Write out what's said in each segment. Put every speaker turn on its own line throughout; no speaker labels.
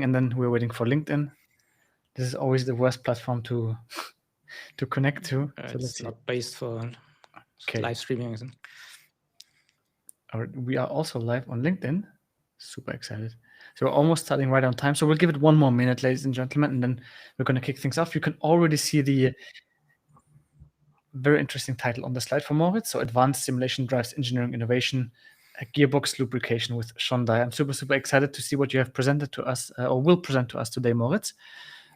and then we're waiting for LinkedIn. This is always the worst platform to connect to. So let's
It's
see.
not based for live streaming.
We are also live on LinkedIn. Super excited. So we're almost starting right on time. So we'll give it one more minute, ladies and gentlemen, and then we're going to kick things off. You can already see the very interesting title on the slide for Moritz. So Advanced Simulation Drives Engineering Innovation, a Gearbox Lubrication with Shondai. I'm super, super excited to see what you have presented to us or will present to us today, Moritz.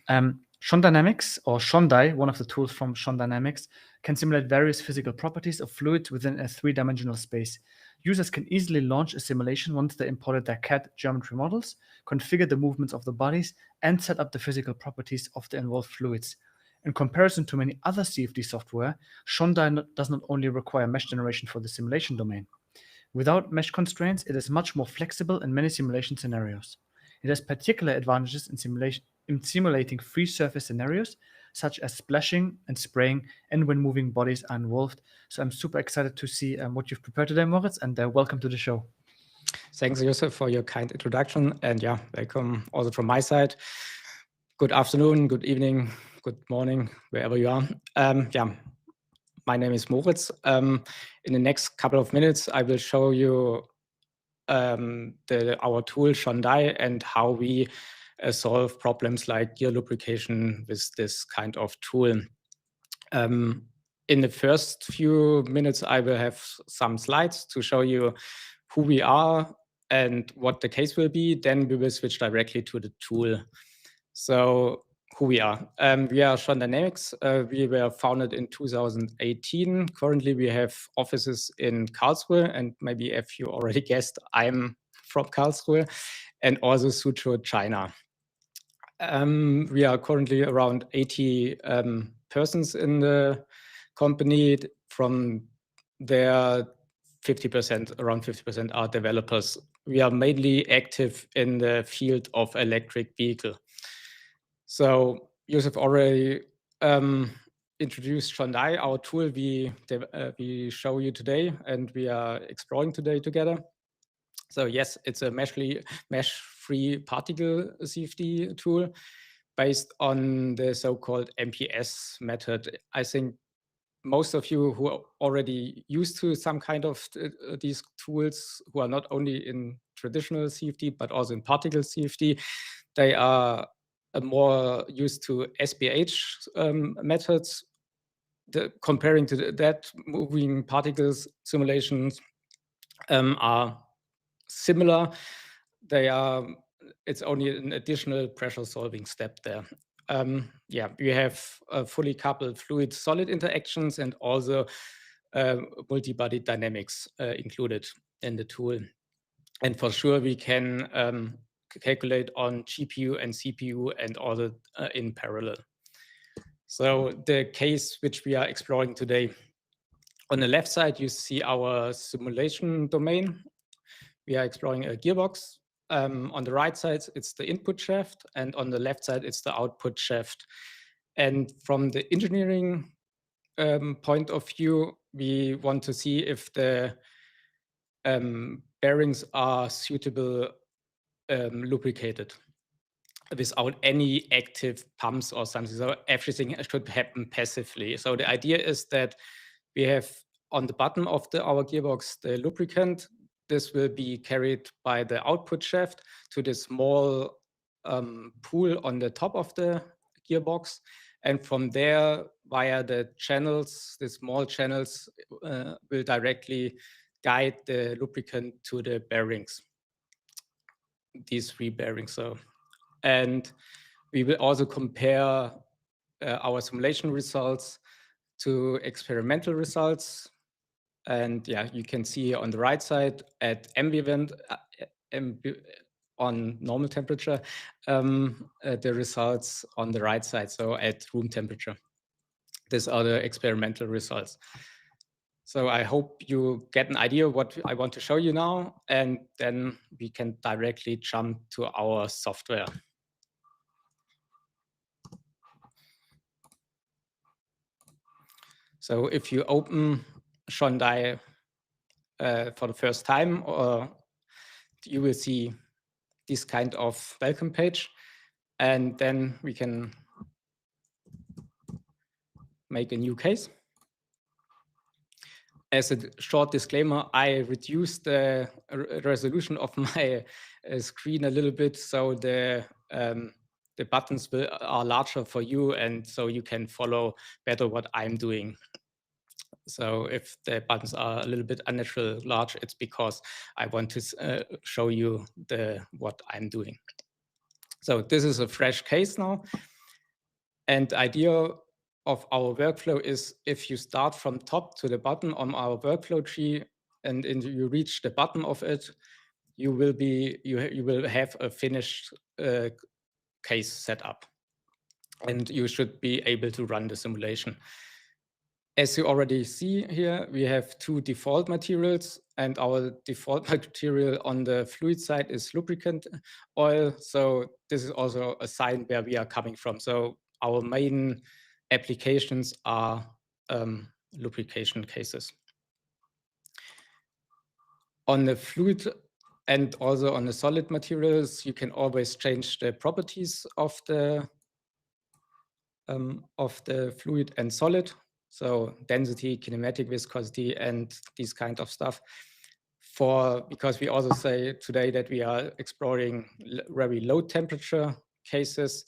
shonDynamics or shonDy, one of the tools from shonDynamics, can simulate various physical properties of fluids within a three-dimensional space. Users can easily launch a simulation once they imported their CAD geometry models, configure the movements of the bodies, and set up the physical properties of the involved fluids. In comparison to many other CFD software, shonDy does not only require mesh generation for the simulation domain. Without mesh constraints, it is much more flexible in many simulation scenarios. It has particular advantages in simulating free surface scenarios, such as splashing and spraying, and when moving bodies are involved. So I'm super excited to see what you've prepared today, Moritz, and welcome to the show.
Thanks, Jousef, for your kind introduction. And yeah, welcome also from my side. Good afternoon, good evening, good morning, wherever you are. My name is Moritz. In the next couple of minutes, I will show you our tool shonDy and how we solve problems like gear lubrication with this kind of tool. In the first few minutes, I will have some slides to show you who we are and what the case will be. Then we will switch directly to the tool. So who we are. We are shonDynamics. We were founded in 2018. Currently, we have offices in Karlsruhe, and maybe if you already guessed, I'm from Karlsruhe, and also Suzhou, China. We are currently around 80 persons in the company. From there, 50%, around 50% are developers. We are mainly active in the field of electric vehicle. So Jousef already introduced shonDy, our tool we show you today and we are exploring today together. So yes, it's a mesh-free particle CFD tool based on the so-called MPS method. I think most of you who are already used to some kind of these tools, who are not only in traditional CFD, but also in particle CFD, they are more used to SPH methods. Comparing to that, moving particles simulations are similar. It's only an additional pressure solving step there. We have fully coupled fluid-solid interactions and also multi-body dynamics included in the tool. And for sure, we can calculate on GPU and CPU and all in parallel. So the case which we are exploring today, on the left side, you see our simulation domain. We are exploring a gearbox. On the right side, it's the input shaft, and on the left side, it's the output shaft. And from the engineering point of view, we want to see if the bearings are suitable lubricated without any active pumps or something. So everything should happen passively. So the idea is that we have on the bottom of our gearbox the lubricant. This will be carried by the output shaft to the small pool on the top of the gearbox. And from there, via the channels, the small channels will directly guide the lubricant to the bearings, these three bearings. And we will also compare our simulation results to experimental results. And yeah, you can see on the right side at ambient, on normal temperature, the results on the right side, so at room temperature. These are the experimental results. So I hope you get an idea of what I want to show you now, and then we can directly jump to our software. So if you open shonDy for the first time, you will see this kind of welcome page. And then we can make a new case. As a short disclaimer, I reduced the resolution of my screen a little bit, so the buttons are larger for you, and so you can follow better what I'm doing. So if the buttons are a little bit unnatural large, it's because I want to show you what I'm doing. So this is a fresh case now. And the idea of our workflow is if you start from top to the bottom on our workflow tree and you reach the bottom of it, you will have a finished case set up. And you should be able to run the simulation. As you already see here, we have two default materials, and our default material on the fluid side is lubricant oil. So this is also a sign where we are coming from. So our main applications are lubrication cases. On the fluid and also on the solid materials, you can always change the properties of the fluid and solid. So density, kinematic, viscosity, and these kind of stuff. Because we also say today that we are exploring very low temperature cases,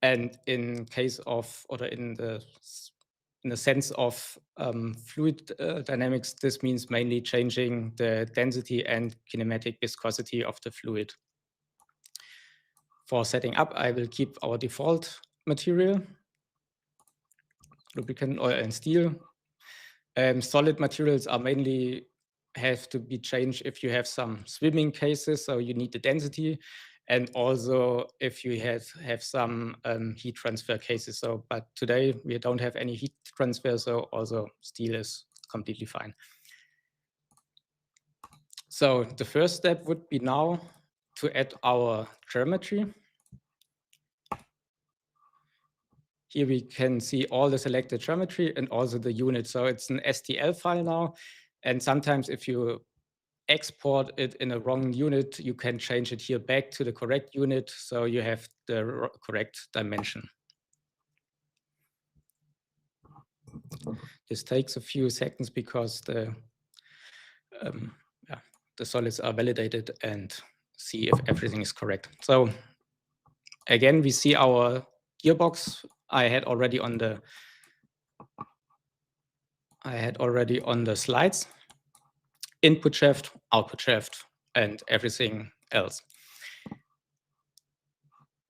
and in case of, or in the sense of fluid dynamics, this means mainly changing the density and kinematic viscosity of the fluid. For setting up, I will keep our default material, lubricant oil and steel. Solid materials are mainly have to be changed if you have some swimming cases, so you need the density, and also if you have some heat transfer cases. So, but today we don't have any heat transfer, so also steel is completely fine. So the first step would be now to add our geometry. Here we can see all the selected geometry and also the unit. So it's an STL file now. And sometimes if you export it in a wrong unit, you can change it here back to the correct unit. So you have the correct dimension. This takes a few seconds because the solids are validated and see if everything is correct. So again, we see our gearbox I had already on the slides. Input shaft, output shaft, and everything else.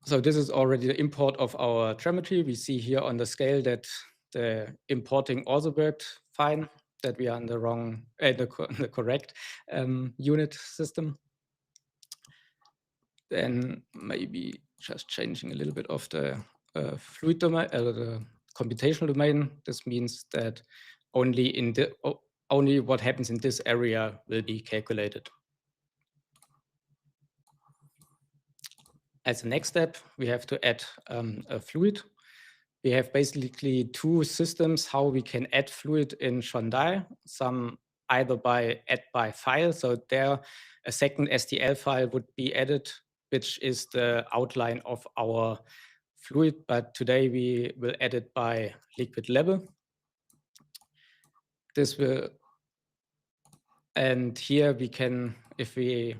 So this is already the import of our geometry. We see here on the scale that the importing also worked fine, that we are on the correct unit system. Then maybe just changing a little bit of the fluid domain, the computational domain. This means that only what happens in this area will be calculated. As a next step, we have to add a fluid. We have basically two systems how we can add fluid in Shondai. Some either by add by file. So there a second STL file would be added, which is the outline of our fluid. But today we will add it by liquid level. This will, and here we can, if we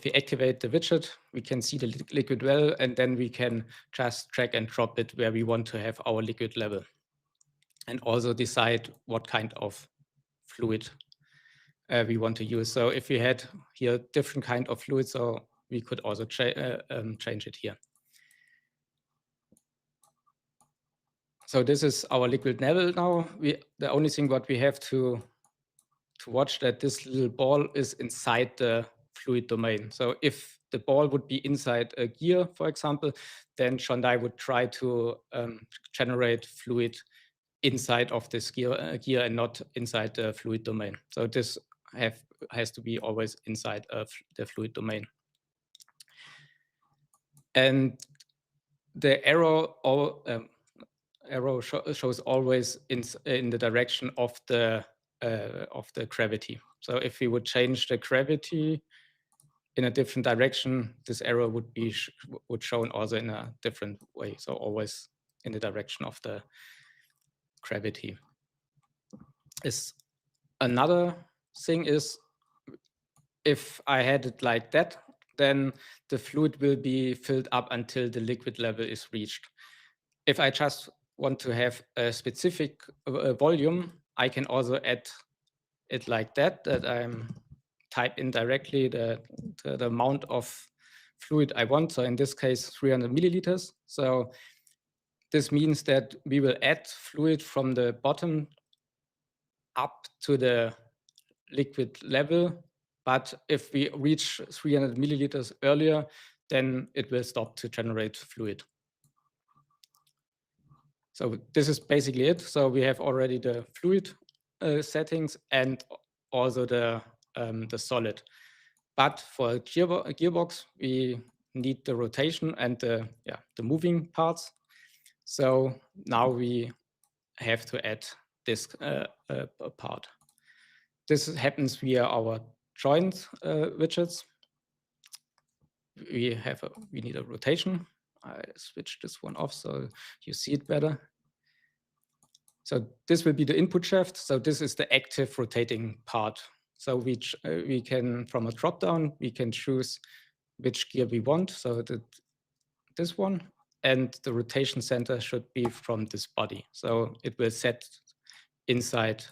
activate the widget, we can see the liquid well, and then we can just drag and drop it where we want to have our liquid level, and also decide what kind of fluid we want to use. So if we had here different kind of fluid, so we could also change it here. So this is our liquid level now. The only thing what we have to watch that this little ball is inside the fluid domain. So if the ball would be inside a gear, for example, then Shondai would try to generate fluid inside of this gear and not inside the fluid domain. So this has to be always inside of the fluid domain. And the arrow shows always in the direction of the gravity. So if we would change the gravity in a different direction, this arrow would be shown also in a different way. So always in the direction of the gravity. Another thing is, if I had it like that, then the fluid will be filled up until the liquid level is reached. If I just want to have a specific volume, I can also add it like that I'm type in directly the amount of fluid I want. So in this case, 300 milliliters. So this means that we will add fluid from the bottom up to the liquid level. But if we reach 300 milliliters earlier, then it will stop to generate fluid. So this is basically it. So we have already the fluid settings and also the solid. But for a gearbox, we need the rotation and the moving parts. So now we have to add this part. This happens via our joint widgets. We need a rotation. I switched this one off so you see it better. So this will be the input shaft. So this is the active rotating part. So we can, from a drop down, we can choose which gear we want. So this one, and the rotation center should be from this body. So it will set inside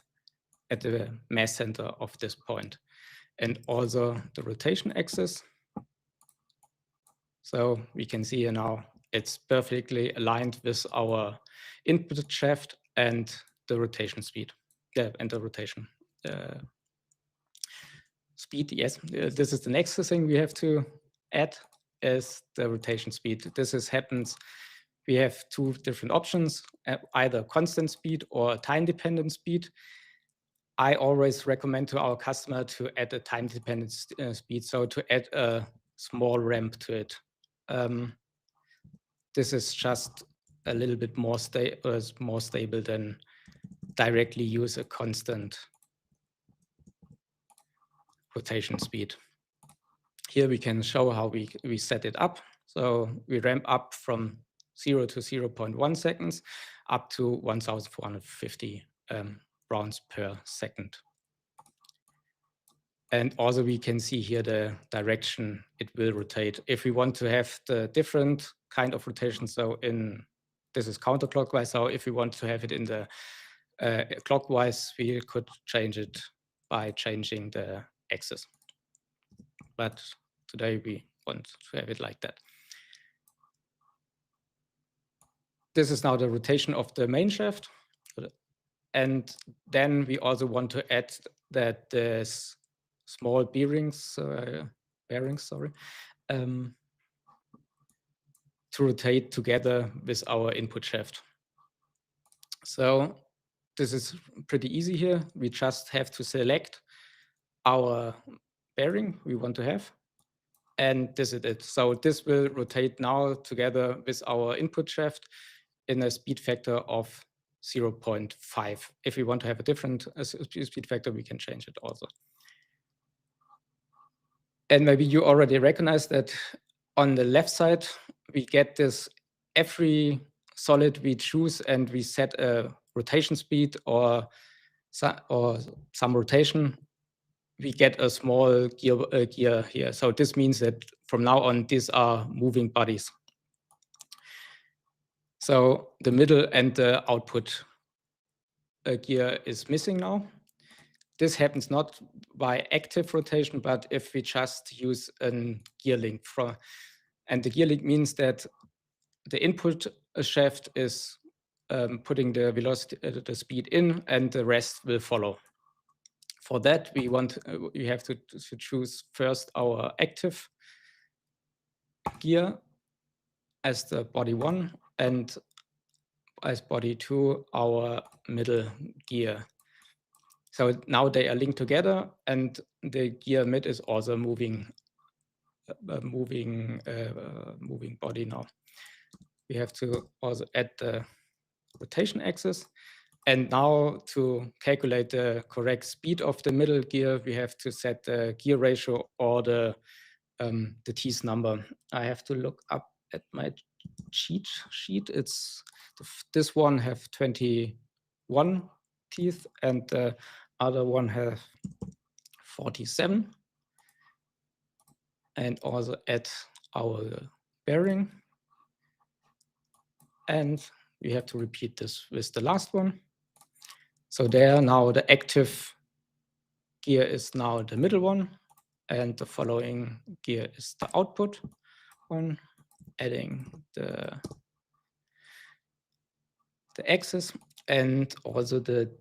at the mass center of this point. And also the rotation axis. So we can see here now it's perfectly aligned with our input shaft and the rotation speed. Yeah, and the rotation speed, yes. This is the next thing we have to add, is the rotation speed. Happens, we have two different options, either constant speed or time-dependent speed. I always recommend to our customer to add a time-dependent speed, so to add a small ramp to it. This is just a little bit more stable than directly use a constant rotation speed. Here we can show how we set it up. So we ramp up from 0 to 0.1 seconds up to 1,450 rounds per second. And also we can see here the direction it will rotate. If we want to have the different kind of rotation, so this is counterclockwise. So if we want to have it in the clockwise, we could change it by changing the axis. But today we want to have it like that. This is now the rotation of the main shaft. And then we also want to add that there's small bearings, to rotate together with our input shaft. So this is pretty easy here. We just have to select our bearing we want to have. And this is it. So this will rotate now together with our input shaft in a speed factor of 0.5. If we want to have a different speed factor, we can change it also. And maybe you already recognize that on the left side, we get this every solid we choose and we set a rotation speed or some rotation, we get a small gear here. So this means that from now on, these are moving bodies. So the middle and the output gear is missing now. This happens not by active rotation, but if we just use a gear link. And the gear link means that the input shaft is putting the velocity, the speed in, and the rest will follow. For that, we have to choose first our active gear as the body 1, and as body 2, our middle gear. So now they are linked together, and the gear mid is also moving body now. We have to also add the rotation axis, And now to calculate the correct speed of the middle gear, we have to set the gear ratio or the teeth number. I have to look up at my cheat sheet. It's this one have 21 teeth and the other one have 47. And also add our bearing. And we have to repeat this with the last one. So there now the active gear is now the middle one, and the following gear is the output one, adding the axis and also the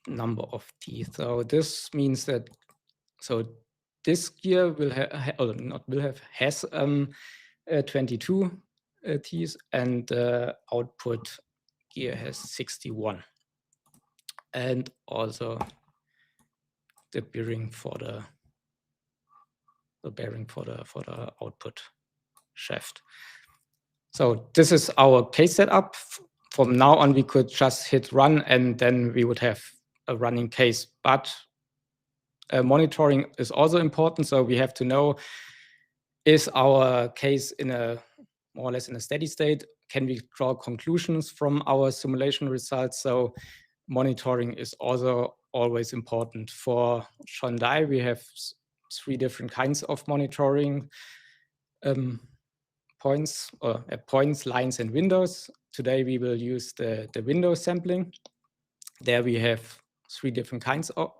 number of teeth. So this means that this gear will have, or not will have, has 22 teeth, and the output gear has 61. And also the bearing for the output shaft. So this is our case setup. From now on, we could just hit run, and then we would have a running case. But monitoring is also important. So we have to know, is our case in a more or less in a steady state? Can we draw conclusions from our simulation results? So monitoring is also always important. For Shondai, we have 3 different kinds of monitoring points, lines, and windows. Today we will use the window sampling. There we have 3 different kinds of,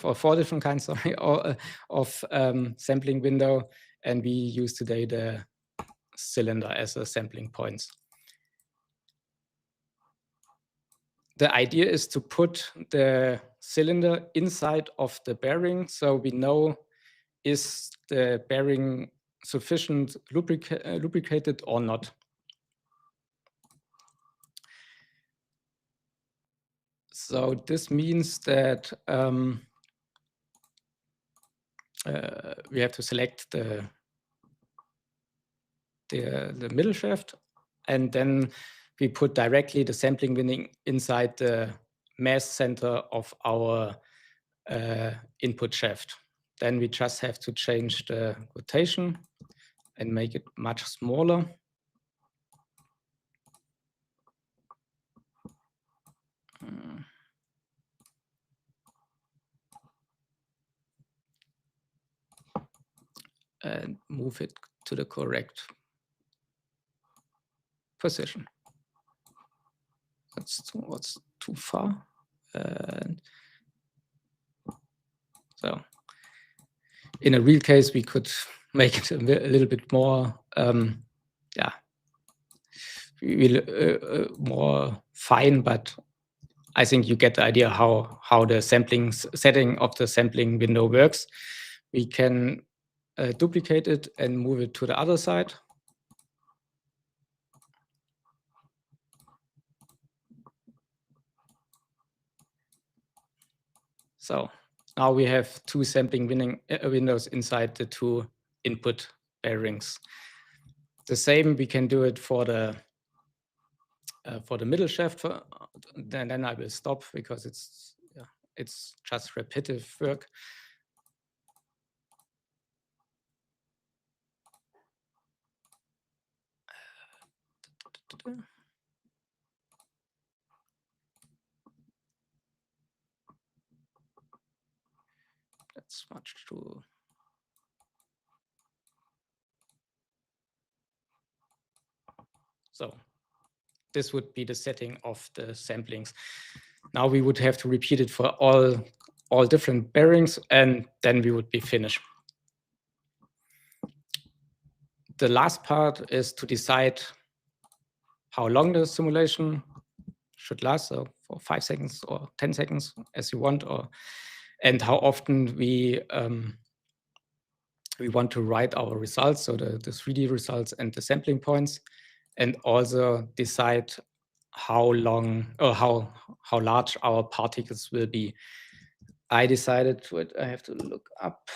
or 4 different kinds, sorry, of sampling window, and we use today the cylinder as a sampling point. The idea is to put the cylinder inside of the bearing, so we know, is the bearing sufficient lubricated or not. So this means that we have to select the middle shaft, and then we put directly the sampling winding inside the mass center of our input shaft. Then we just have to change the rotation and make it much smaller. And move it to the correct position. That's too far. So in a real case, we could make it a little bit more, more fine, but I think you get the idea how the setting of the sampling window works. We can duplicate it and move it to the other side. So now we have 2 sampling windows inside the 2 input bearings. The same, we can do it for the middle shaft. Then I will stop because it's just repetitive work. That's much too. So this would be the setting of the samplings. Now we would have to repeat it for all different bearings, and then we would be finished. The last part is to decide how long the simulation should last, so for 5 seconds or 10 seconds as you want, and how often we want to write our results, so the 3D results and the sampling points, and also decide how long or how large our particles will be. I decided I have to look up.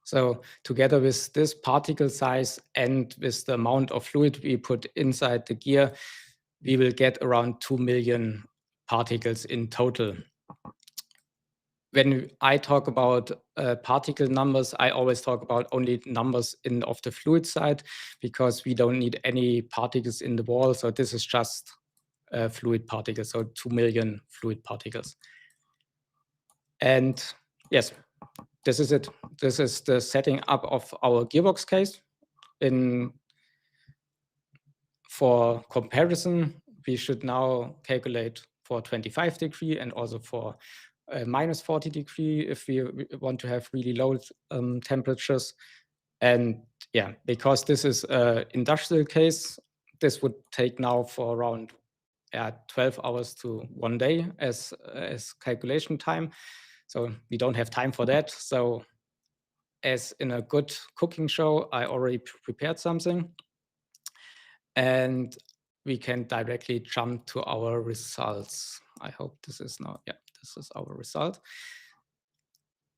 So together with this particle size and with the amount of fluid we put inside the gear, we will get around 2 million particles in total. When I talk about particle numbers, I always talk about only numbers of the fluid side, because we don't need any particles in the wall. So this is just fluid particles, so 2 million fluid particles. And yes, this is it. This is the setting up of our gearbox case. For comparison, we should now calculate for 25° and also for minus 40° if we want to have really low temperatures. And yeah, because this is an industrial case, this would take now for around 12 hours to 1 day as calculation time. So we don't have time for that. So as in a good cooking show, I already prepared something. And we can directly jump to our results. I hope this is now, yeah, this is our result.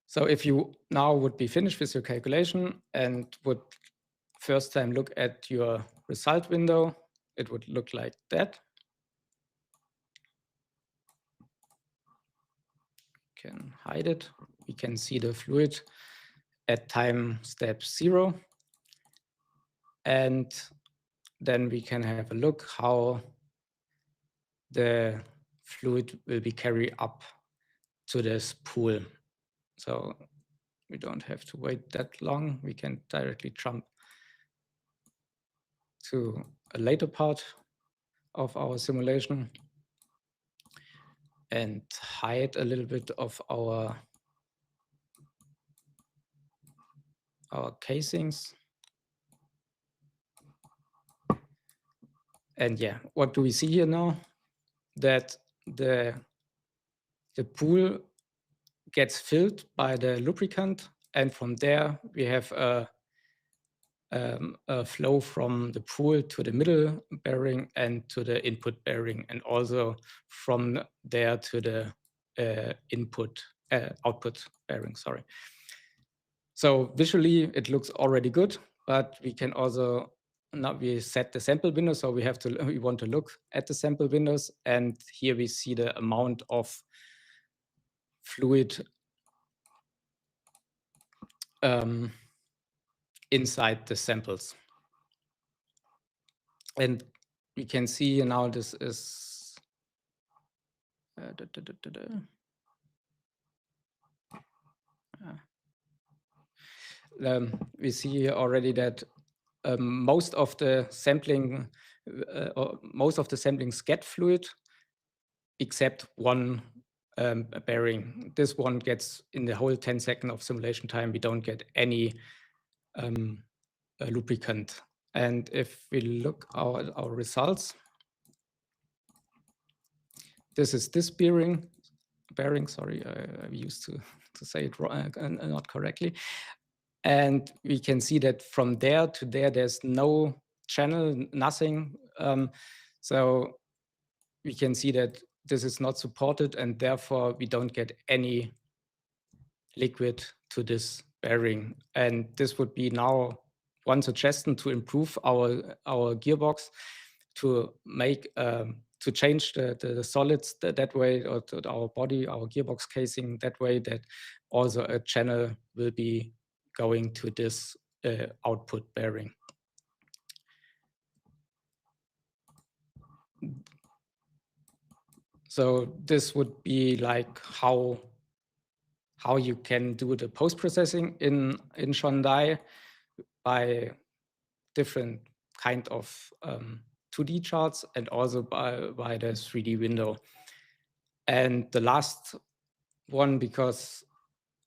So if you now would be finished with your calculation and would first time look at your result window, it would look like that. You can hide it. We can see the fluid at time step 0. And then we can have a look how the fluid will be carried up to this pool. So we don't have to wait that long. We can directly jump to a later part of our simulation and hide a little bit of our casings. And yeah, what do we see here now? That the pool gets filled by the lubricant, and from there we have a flow from the pool to the middle bearing and to the input bearing, and also from there to the output bearing, sorry. So visually it looks already good, but we can also, now we set the sample window, so we want to look at the sample windows, and here we see the amount of fluid inside the samples. And we can see now this is we see already that most of the sampling get fluid except one bearing. This one gets, in the whole 10 seconds of simulation time, we don't get any lubricant. And if we look at our results, this is this bearing, sorry, I used to say it wrong, not correctly. And we can see that from there to there, there's no channel, nothing. So we can see that this is not supported, and therefore we don't get any liquid to this bearing. And this would be now one suggestion to improve our gearbox, to make to change the solids that way, or to our body, our gearbox casing that way, that also a channel will be going to this output bearing. So this would be like how you can do the post-processing in shonDy by different kind of 2D charts, and also by the 3D window. And the last one, because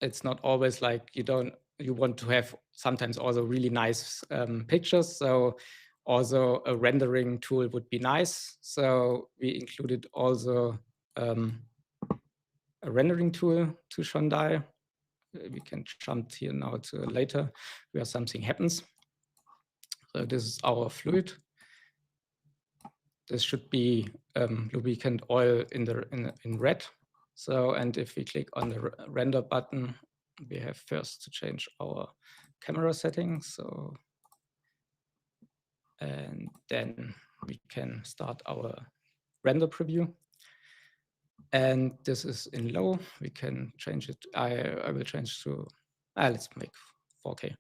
it's not always like you want to have sometimes also really nice pictures. So also a rendering tool would be nice. So we included also a rendering tool to shonDy. We can jump here now to later where something happens. So this is our fluid. This should be lubricant oil in red. So, and if we click on the render button, we have first to change our camera settings. So, and then we can start our render preview. And this is in low. We can change it. I will change to, let's make 4K.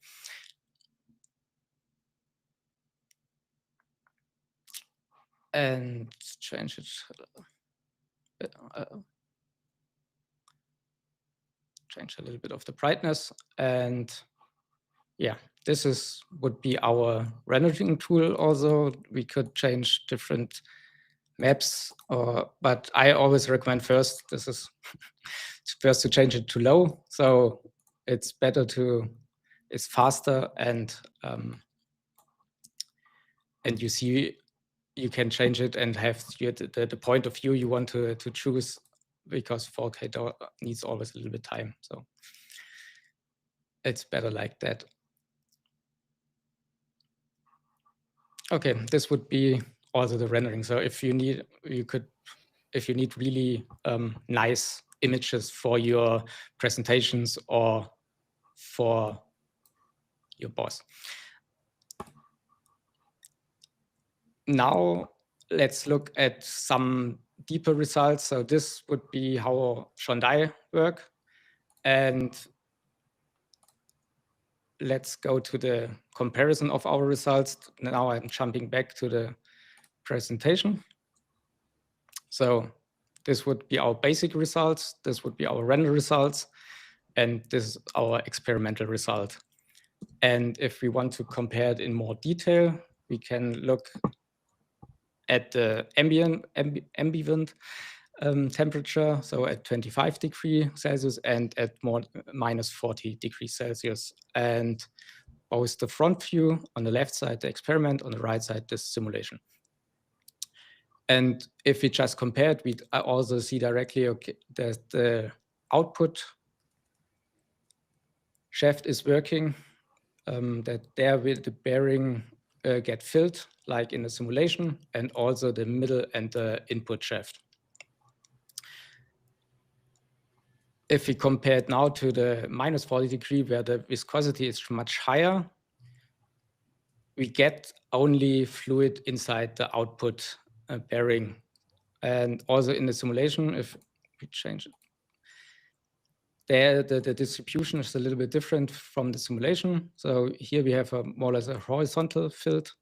And change it. Change a little bit of the brightness. And yeah, this would be our rendering tool. Also, we could change different maps, but I always recommend first, this is first to change it to low. So it's better it's faster, and you see, you can change it and have the point of view you want to choose, because 4K needs always a little bit time. So it's better like that. Okay, this would be also the rendering. So if you need, if you need really nice images for your presentations or for your boss. Now let's look at some deeper results. So this would be how Shondai work. And let's go to the comparison of our results. Now I'm jumping back to the presentation. So this would be our basic results. This would be our render results. And this is our experimental result. And if we want to compare it in more detail, we can look at the ambient temperature, so at 25 degrees Celsius and at minus 40 degrees Celsius. And both the front view on the left side, the experiment, on the right side, the simulation. And if we just compare it, we also see directly, okay, that the output shaft is working, that there will the bearing get filled like in the simulation, and also the middle and the input shaft. If we compare it now to the minus 40 degree, where the viscosity is much higher, we get only fluid inside the output bearing. And also in the simulation, if we change it, there the distribution is a little bit different from the simulation. So here we have more or less a horizontal filled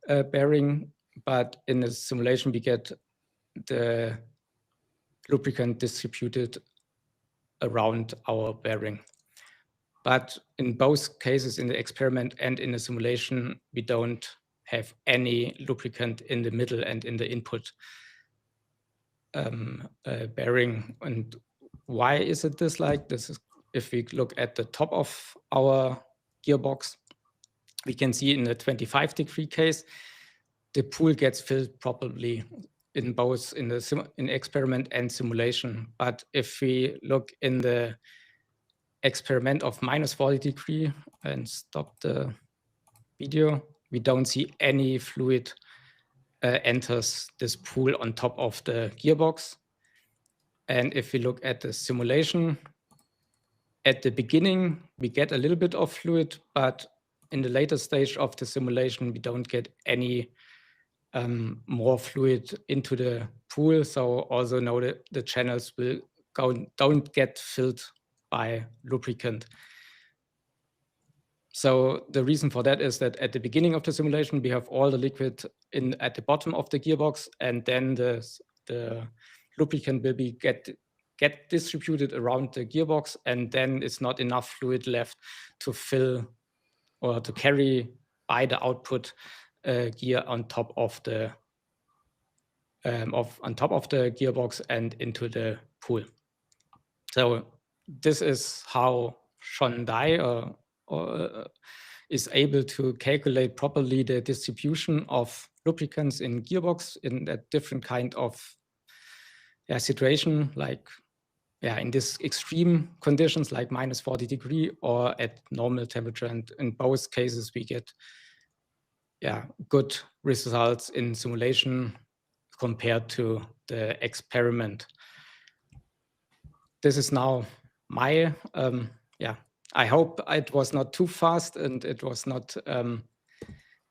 bearing, but in the simulation we get the lubricant distributed around our bearing. But in both cases, in the experiment and in the simulation, we don't have any lubricant in the middle and in the input bearing. And why is it this like? This is, if we look at the top of our gearbox, we can see in the 25 degree case, the pool gets filled properly in both in experiment and simulation. But if we look in the experiment of minus 40 degree and stop the video, we don't see any fluid enters this pool on top of the gearbox. And if we look at the simulation, at the beginning, we get a little bit of fluid, but in the later stage of the simulation, we don't get any more fluid into the pool. So also know that the channels will don't get filled by lubricant. So the reason for that is that at the beginning of the simulation, we have all the liquid at the bottom of the gearbox, and then the lubricant will be get distributed around the gearbox, and then it's not enough fluid left to fill or to carry by the output gear on top of the gearbox and into the pool. So this is how Shondai is able to calculate properly the distribution of lubricants in gearbox in a different kind of situation, like in this extreme conditions like minus 40 degree or at normal temperature. And in both cases, we get good results in simulation compared to the experiment. This is now my yeah, I hope it was not too fast and it was not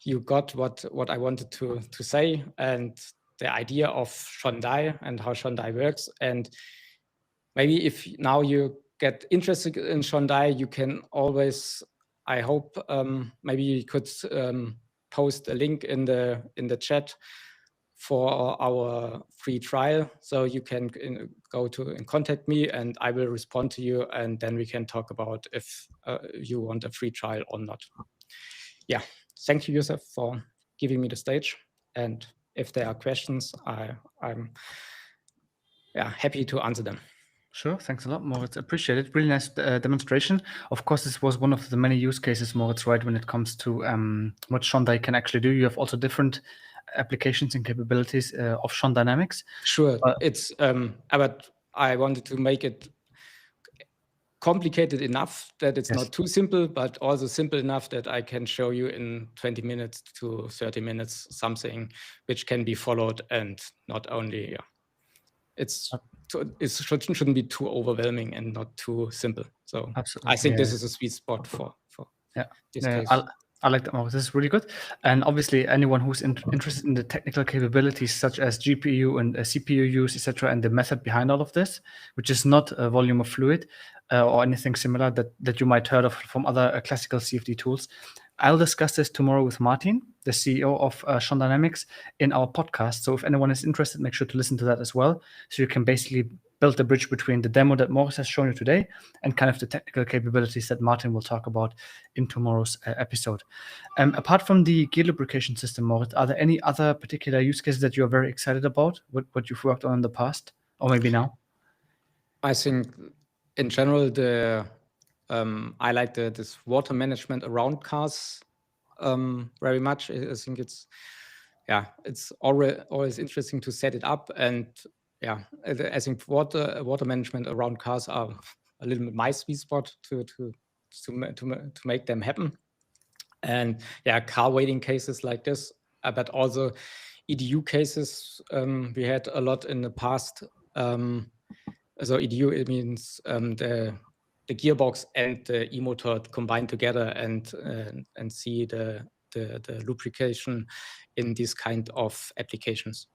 you got what I wanted to say, and the idea of Shondai and how Shondai works. And maybe if now you get interested in Shondai, you can always, I hope, maybe you could post a link in the chat for our free trial, so you can go to and contact me, and I will respond to you, and then we can talk about if you want a free trial or not. Yeah, thank you, Jousef, for giving me the stage. And if there are questions, I'm happy to answer them.
Sure, thanks a lot, Moritz. Appreciate it. Really nice demonstration. Of course, this was one of the many use cases, Moritz, right, when it comes to what Shondai can actually do. You have also different applications and capabilities of shonDynamics.
Sure, it's but I wanted to make it complicated enough that it's not too simple, but also simple enough that I can show you in 20 minutes to 30 minutes something which can be followed, and not only it shouldn't be too overwhelming and not too simple. So absolutely, I think this is a sweet spot for this case.
I like that, Moritz. This is really good. And obviously, anyone who's interested in the technical capabilities such as GPU and CPU use, etc., and the method behind all of this, which is not a volume of fluid or anything similar that you might heard of from other classical CFD tools, I'll discuss this tomorrow with Martin, the CEO of shonDynamics, in our podcast. So if anyone is interested, make sure to listen to that as well. So you can basically build the bridge between the demo that Moritz has shown you today and kind of the technical capabilities that Martin will talk about in tomorrow's episode. Apart from the gear lubrication system, Moritz, are there any other particular use cases that you're very excited about, what you've worked on in the past, or maybe now?
I think in general, I like this water management around cars very much. I think it's always interesting to set it up, and I think water management around cars are a little bit my sweet spot to make them happen. And car waiting cases like this, but also EDU cases we had a lot in the past. So EDU, it means the gearbox and the e-motor combined together, and see the lubrication in these kind of applications.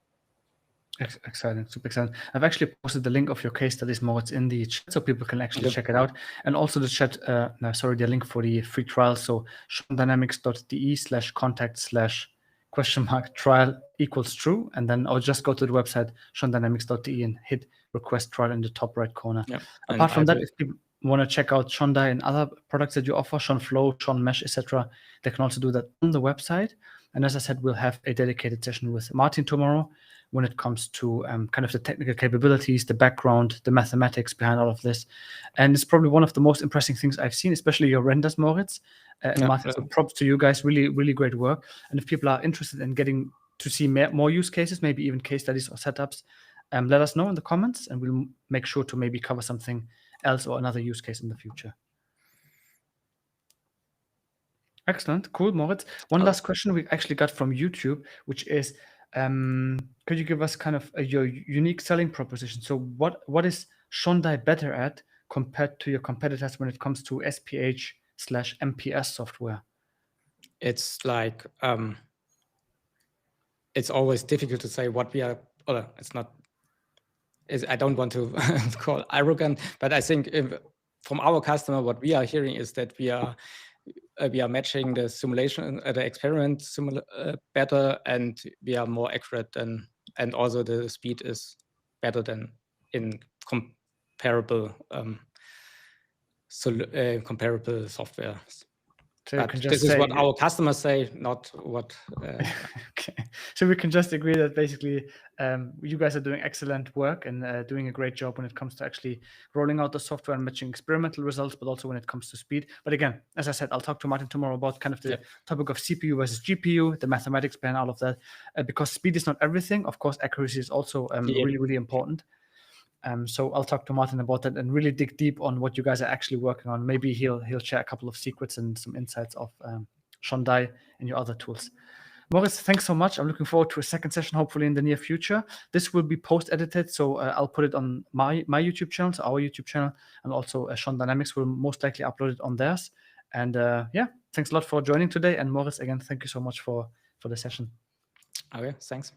Exciting, super exciting. I've actually posted the link of your case studies, Moritz, in the chat, so people can actually check it out. And also the chat, the link for the free trial. So shonDynamics.de/contact/trial equals true. And then I'll just go to the website, shonDynamics.de, and hit request trial in the top right corner. Yeah. Apart from that, if people want to check out Shondai and other products that you offer, ShonFlow, ShonMesh, etc., they can also do that on the website. And as I said, we'll have a dedicated session with Martin tomorrow when it comes to kind of the technical capabilities, the background, the mathematics behind all of this. And it's probably one of the most impressive things I've seen, especially your renders, Moritz. And Martin, so props to you guys, really, really great work. And if people are interested in getting to see more use cases, maybe even case studies or setups, let us know in the comments, and we'll make sure to maybe cover something else or another use case in the future. Excellent. Cool, Moritz. One last question we actually got from YouTube, which is, could you give us kind of your unique selling proposition? So what is Shondai better at compared to your competitors when it comes to SPH/MPS software?
It's like, it's always difficult to say what we are, or it's not, I don't want to call arrogant, but I think from our customer, what we are hearing is that we are matching the simulation, the experiment better, and we are more accurate than, and also the speed is better than in comparable software. So this is what our customers say, not what.
Okay, so we can just agree that basically you guys are doing excellent work and doing a great job when it comes to actually rolling out the software and matching experimental results, but also when it comes to speed. But again, as I said, I'll talk to Martin tomorrow about kind of the topic of CPU versus GPU, the mathematics behind all of that, because speed is not everything. Of course, accuracy is also really, really important. So I'll talk to Martin about that and really dig deep on what you guys are actually working on. Maybe he'll share a couple of secrets and some insights of Shondai and your other tools. Moritz, thanks so much. I'm looking forward to a second session, hopefully in the near future. This will be post-edited, so I'll put it on my YouTube channel, so our YouTube channel, and also shonDynamics will most likely upload it on theirs. And yeah, thanks a lot for joining today. And Moritz, again, thank you so much for the session.
Okay, thanks.